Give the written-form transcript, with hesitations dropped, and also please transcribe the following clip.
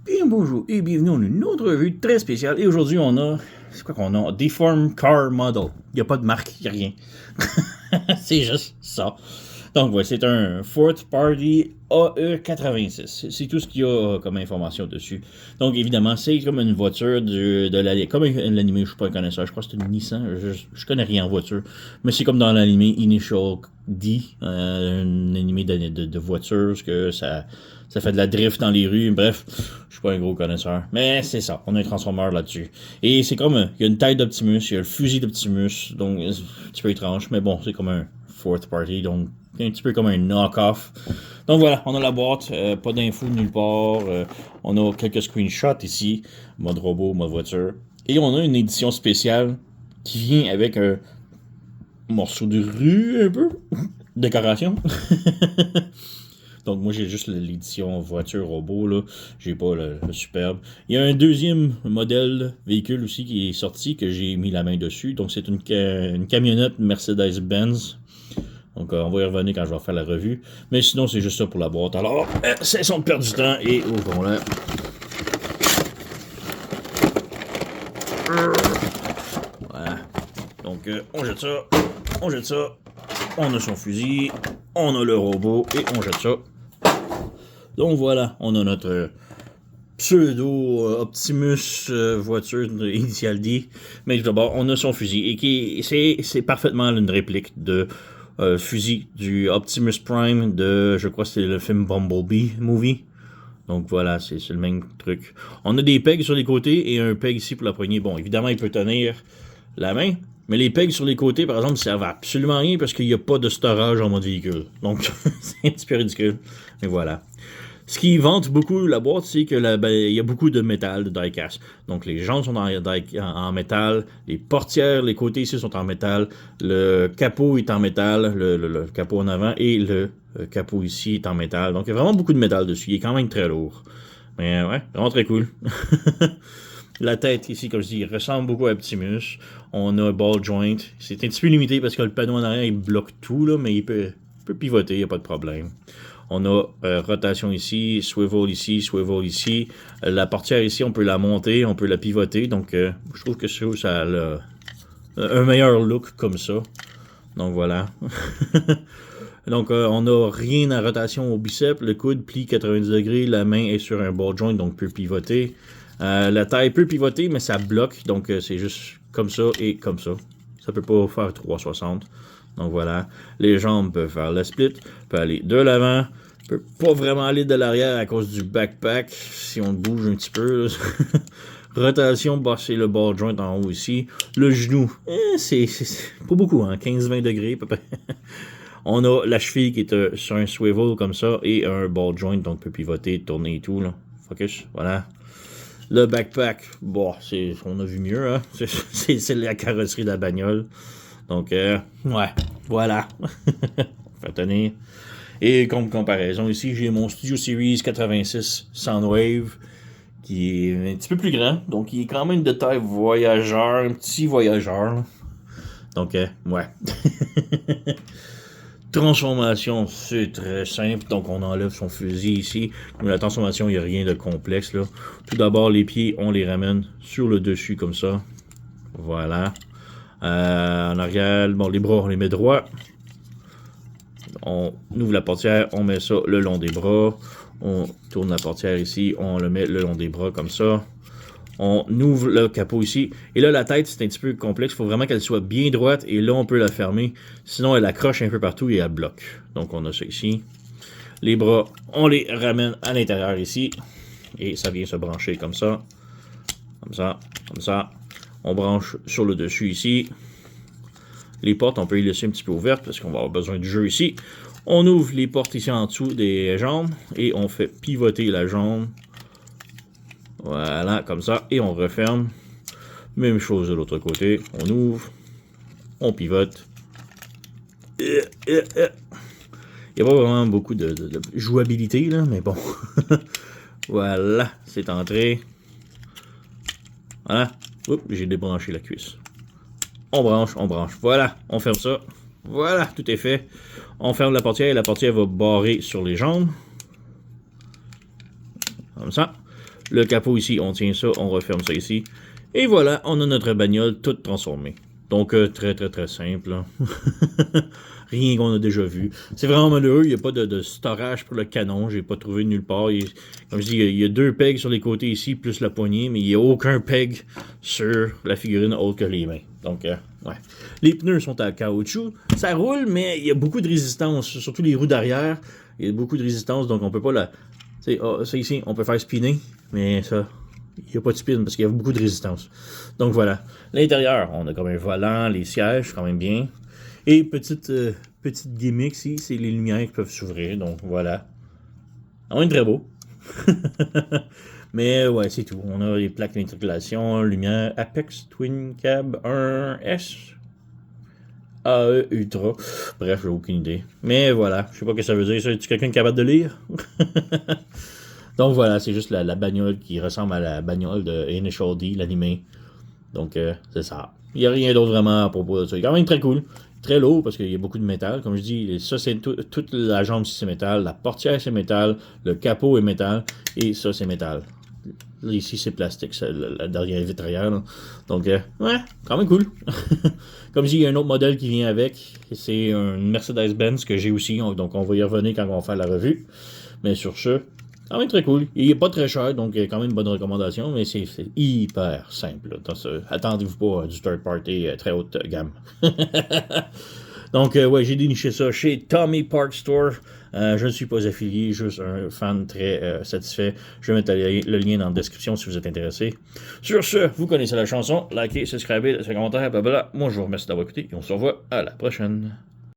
Bien bonjour et bienvenue dans une autre revue très spéciale. Et aujourd'hui, on a. C'est quoi qu'on a? Deform Car Model. Il n'y a pas de marque, il n'y a rien. C'est juste ça. Donc, ouais, c'est un Fourth Party AE86. C'est tout ce qu'il y a comme information dessus. Donc, évidemment, c'est comme une voiture de l'anime. Comme l'anime, je ne suis pas un connaisseur. Je crois que c'est une Nissan. Je connais rien en voiture. Mais c'est comme dans l'anime Initial D, un animé de voiture, parce que ça fait de la drift dans les rues. Bref, je suis pas un gros connaisseur. Mais c'est ça, on a un transformeur là-dessus. Et c'est comme, il y a une taille d'Optimus, il y a le fusil d'Optimus, donc c'est un petit peu étrange, mais bon, c'est comme un fourth party, donc un petit peu comme un knock-off. Donc voilà, on a la boîte, pas d'infos nulle part, on a quelques screenshots ici, mode robot, mode voiture. Et on a une édition spéciale qui vient avec un morceau de rue, un peu, décoration. Donc moi j'ai juste l'édition voiture robot, là. J'ai pas le superbe. Il y a un deuxième modèle véhicule aussi qui est sorti, que j'ai mis la main dessus. Donc c'est une camionnette Mercedes-Benz. Donc on va y revenir quand je vais faire la revue. Mais sinon c'est juste ça pour la boîte. Alors, cessons de perdre du temps et ouvrons-la. Voilà. Donc on jette ça. On jette ça. On a son fusil. On a le robot et on jette ça. Donc voilà, on a notre pseudo Optimus voiture Initial D. Mais d'abord, on a son fusil. Et c'est parfaitement une réplique de fusil du Optimus Prime de, je crois que c'est le film Bumblebee Movie. Donc voilà, c'est le même truc. On a des pegs sur les côtés et un peg ici pour la poignée. Bon, évidemment, il peut tenir la main. Mais les pegs sur les côtés, par exemple, ne servent absolument à rien parce qu'il n'y a pas de storage en mode véhicule. Donc, c'est un petit peu ridicule. Mais voilà. Ce qui vante beaucoup la boîte, c'est que il y a beaucoup de métal, de die-cast. Donc, les jantes sont en métal, les portières, les côtés ici sont en métal, le capot est en métal, le capot en avant, et le capot ici est en métal. Donc, il y a vraiment beaucoup de métal dessus. Il est quand même très lourd. Mais ouais, vraiment très cool. La tête ici, comme je dis, ressemble beaucoup à Optimus. On a un ball joint. C'est un petit peu limité parce que le panneau en arrière, il bloque tout, là, mais il peut pivoter, il n'y a pas de problème. On a rotation ici, swivel ici. La portière ici, on peut la monter, on peut la pivoter. Donc, je trouve que ça a un meilleur look comme ça. Donc, voilà. Donc, on n'a rien à rotation au biceps. Le coude plie 90 degrés. La main est sur un ball joint, donc peut pivoter. La taille peut pivoter, mais ça bloque. Donc, c'est juste comme ça et comme ça. Ça peut pas faire 360. Donc, voilà. Les jambes peuvent faire le split. Peut aller de l'avant. Peut pas vraiment aller de l'arrière à cause du backpack. Si on bouge un petit peu. Rotation, bah, c'est le ball joint en haut ici. Le genou, c'est pas beaucoup, hein. 15-20 degrés, à peu près. On a la cheville qui est sur un swivel comme ça et un ball joint, donc peut pivoter, tourner et tout, là. Focus, voilà. Le backpack, bon, on a vu mieux, hein. C'est la carrosserie de la bagnole. Donc, ouais, voilà. Fait tenir. Et comme comparaison, ici, j'ai mon Studio Series 86 Soundwave, qui est un petit peu plus grand. Donc, il est quand même de taille voyageur, un petit voyageur, là. Donc, ouais. Transformation, c'est très simple. Donc, on enlève son fusil ici. Mais la transformation, il n'y a rien de complexe, là. Tout d'abord, les pieds, on les ramène sur le dessus, comme ça. Voilà. En arrière, bon, les bras, on les met droits. On ouvre la portière, on met ça le long des bras. On tourne la portière ici, on le met le long des bras, comme ça. On ouvre le capot ici. Et là, la tête, c'est un petit peu complexe. Il faut vraiment qu'elle soit bien droite. Et là, on peut la fermer. Sinon, elle accroche un peu partout et elle bloque. Donc, on a ça ici. Les bras, on les ramène à l'intérieur ici. Et ça vient se brancher comme ça. Comme ça. Comme ça. On branche sur le dessus ici. Les portes, on peut les laisser un petit peu ouvertes parce qu'on va avoir besoin du jeu ici. On ouvre les portes ici en dessous des jambes. Et on fait pivoter la jambe. Voilà, comme ça. Et on referme. Même chose de l'autre côté. On ouvre. On pivote. Il n'y a pas vraiment beaucoup de jouabilité, là, mais bon. Voilà, c'est entré. Voilà. Oups, j'ai débranché la cuisse. On branche, on branche. Voilà, on ferme ça. Voilà, tout est fait. On ferme la portière et la portière va barrer sur les jambes. Comme ça. Le capot ici, on tient ça, on referme ça ici. Et voilà, on a notre bagnole toute transformée. Donc, très, très, très simple. Hein. Rien qu'on a déjà vu. C'est vraiment malheureux, il n'y a pas de storage pour le canon. J'ai pas trouvé nulle part. Comme je dis, il y a 2 pegs sur les côtés ici, plus la poignée, mais il n'y a aucun peg sur la figurine autre que les mains. Donc, ouais. Les pneus sont à caoutchouc. Ça roule, mais il y a beaucoup de résistance, surtout les roues d'arrière. Il y a beaucoup de résistance, donc on peut pas la... ça ici, on peut faire spinner, mais ça... Il n'y a pas de spin parce qu'il y a beaucoup de résistance. Donc voilà. L'intérieur, on a comme un volant, les sièges, quand même bien. Et petite gimmick ici, c'est les lumières qui peuvent s'ouvrir. Donc voilà. On est très beau. Mais ouais, c'est tout. On a les plaques d'immatriculation, lumière Apex Twin Cab 1S. AE Ultra. Bref, j'ai aucune idée. Mais voilà. Je sais pas ce que ça veut dire. Es-tu quelqu'un capable de lire? Donc voilà, c'est juste la bagnole qui ressemble à la bagnole de Initial D, l'animé. Donc c'est ça. Il n'y a rien d'autre vraiment à propos de ça. Il est quand même très cool. Très lourd parce qu'il y a beaucoup de métal. Comme je dis, ça c'est toute la jambe c'est métal. La portière c'est métal. Le capot est métal. Et ça c'est métal. Là, ici c'est plastique, la derrière vitrière. Là. Donc ouais, quand même cool. Comme je dis, il y a un autre modèle qui vient avec. C'est un Mercedes-Benz que j'ai aussi. Donc on va y revenir quand on va faire la revue. Mais sur ce... quand même très cool. Il n'est pas très cher, donc il y a quand même une bonne recommandation, mais c'est hyper simple. Attendez-vous pas à du third party très haute gamme. Donc, ouais, j'ai déniché ça chez Tommy Park Store. Je ne suis pas affilié, juste un fan très satisfait. Je vais mettre le lien dans la description si vous êtes intéressé. Sur ce, vous connaissez la chanson. Likez, subscribez, laissez un commentaire, blablabla. Moi, je vous remercie d'avoir écouté et on se revoit à la prochaine.